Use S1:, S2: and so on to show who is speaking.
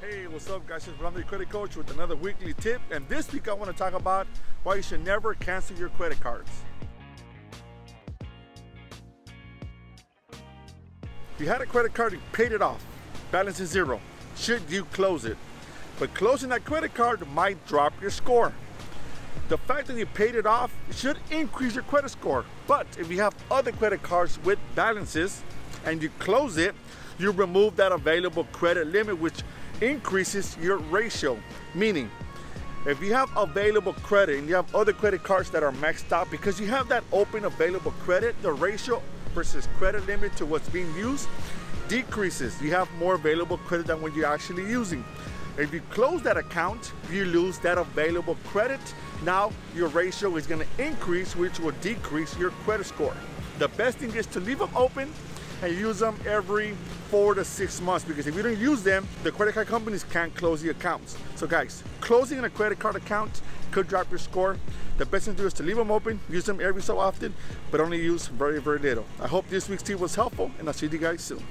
S1: Hey, what's up guys? It's Brandon, your credit coach, with another weekly tip. And this week I want to talk about why you should never cancel your credit cards. You had a credit card, you paid it off, balance is zero. Should you close it? But closing that credit card might drop your score. The fact that you paid it off should increase your credit score. But if you have other credit cards with balances and you close it, you remove that available credit limit, which increases your ratio. Meaning, if you have available credit and you have other credit cards that are maxed out, because you have that open available credit, the ratio versus credit limit to what's being used decreases. You have more available credit than what you're actually using. If you close that account, you lose that available credit. Now your ratio is going to increase, which will decrease your credit score. The best thing is to leave them open and use them every 4 to 6 months, because if you don't use them, the credit card companies can't close the accounts. So guys, closing a credit card account could drop your score. The best thing to do is to leave them open, use them every so often, but only use very, very little. I hope this week's tip was helpful, and I'll see you guys soon.